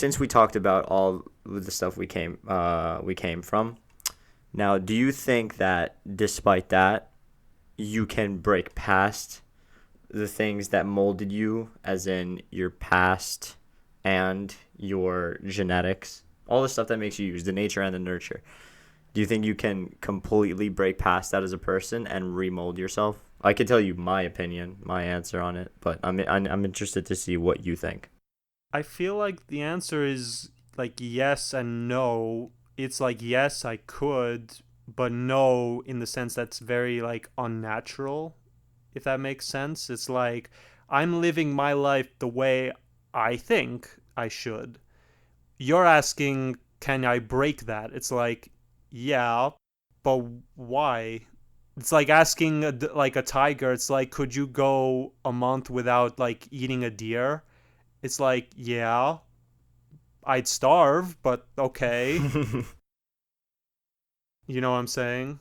since we talked about all of the stuff we came from, now do you think that despite that you can break past the things that molded you, as in your past and your genetics, all the stuff that makes you use the nature and the nurture? Do you think you can completely break past that as a person and remold yourself? I could tell you my opinion, my answer on it, but I'm interested to see what you think. I feel like the answer is like yes and no. It's like yes, I could, but no in the sense that's very like unnatural, if that makes sense. It's like I'm living my life the way I think I should. You're asking, can I break that? It's like, yeah, but why? It's like asking like a tiger. It's like, could you go a month without like eating a deer? It's like, yeah, I'd starve, but okay. You know what I'm saying?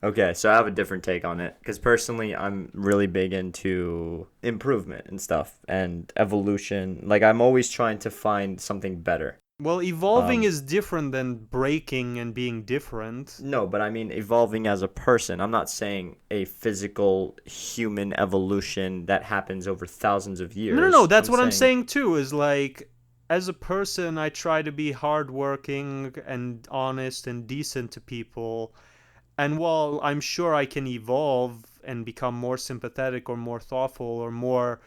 Okay, so I have a different take on it because personally, I'm really big into improvement and stuff and evolution. Like I'm always trying to find something better. Well, evolving Um, is different than breaking and being different. no, but I mean evolving as a person. I'm not saying a physical human evolution that happens over thousands of No, no, no. years. That's I'm what I'm saying saying too. Is like, as a person, I try to be hardworking and honest and decent to people. And while I'm sure I can evolve and become more sympathetic or more thoughtful or more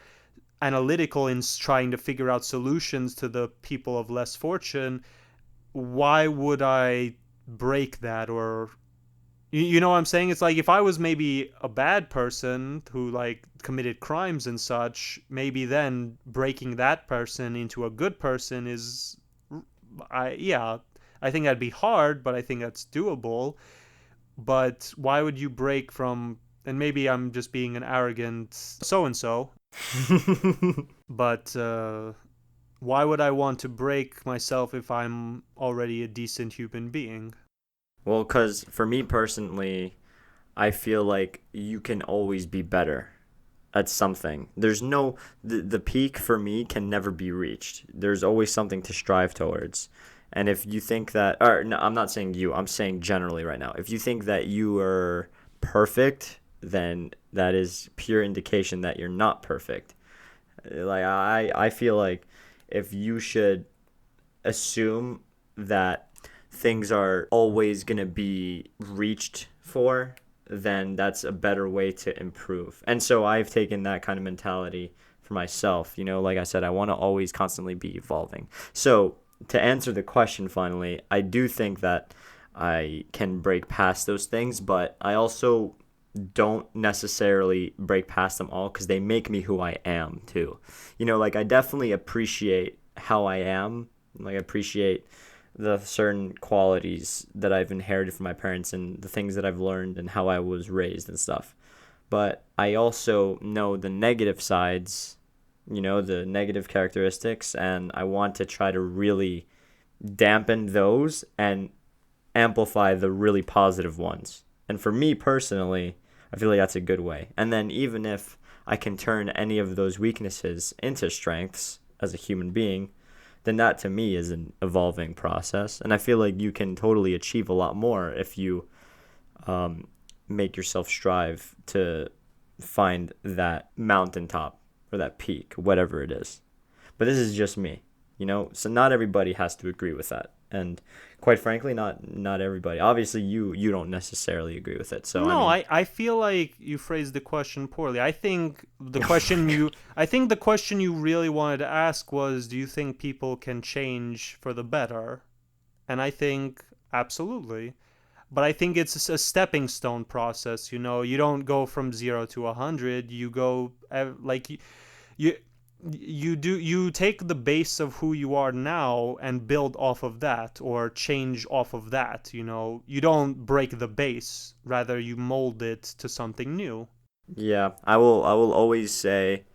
analytical in trying to figure out solutions to the people of less fortune, why would I break that? Or you know what I'm saying? It's like if I was maybe a bad person who like committed crimes and such, maybe then breaking that person into a good person is I yeah, I think that'd be hard, but I think that's doable. But why would you break from, and maybe I'm just being an arrogant so and so, but why would I want to break myself if I'm already a decent human being? well, because for me personally, I feel like you can always be better at something. There's no the peak for me can never be reached. There's always something to strive towards. And if you think that, or no, I'm not saying you, I'm saying generally right now. If you think that you are perfect, then that is pure indication that you're not perfect. Like I feel like if you should assume that things are always going to be reached for, then that's a better way to improve. And so I've taken that kind of mentality for myself. You know, like I said, I want to always constantly be evolving. So to answer the question finally, I do think that I can break past those things, but I also don't necessarily break past them all because they make me who I am too. You know, like I definitely appreciate how I am. Like I appreciate the certain qualities that I've inherited from my parents and the things that I've learned and how I was raised and stuff. But I also know the negative sides, you know, the negative characteristics, and I want to try to really dampen those and amplify the really positive ones. And for me personally, I feel like that's a good way. And then even if I can turn any of those weaknesses into strengths as a human being, then that to me is an evolving process. And I feel like you can totally achieve a lot more if you um, make yourself strive to find that mountaintop or that peak, whatever it is. But this is just me, you know. So not everybody has to agree with that, and quite frankly, not everybody. Obviously, you don't necessarily agree with it. So I No, mean, I feel like you phrased the question poorly. I think the question you really wanted to ask was, do you think people can change for the better? And I think absolutely. But I think it's a stepping stone process, you know. You don't go from 0 to 100. You go like you you take the base of who you are now and build off of that or change off of that, you know. You don't break the base, rather you mold it to something new. yeah, I will always say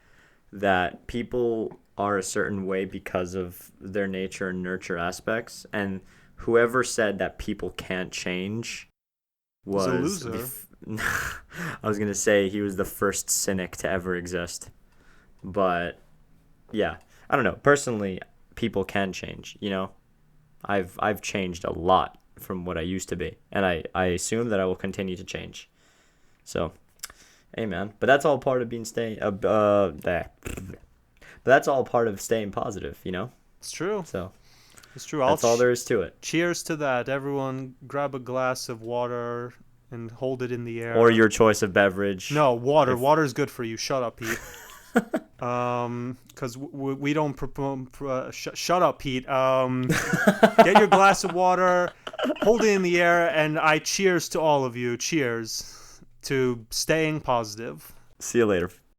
that people are a certain way because of their nature and nurture aspects, and whoever said that people can't change Is a was the loser. I was gonna say he was the first cynic to ever exist. But yeah, I don't know. Personally, people can change, you know. I've changed a lot from what I used to be, and I assume that I will continue to change. So, hey man, but that's all part of being but that's all part of staying positive, you know. It's true. So It's true. that's all there is to it. Cheers to that. Everyone grab a glass of water and hold it in the air. Or your choice of beverage. No, water. Water's good for you. Shut up, Pete. Because we don't shut up, Pete. Get your glass of water, hold it in the air, and I cheers to all of you. Cheers to staying positive. See you later.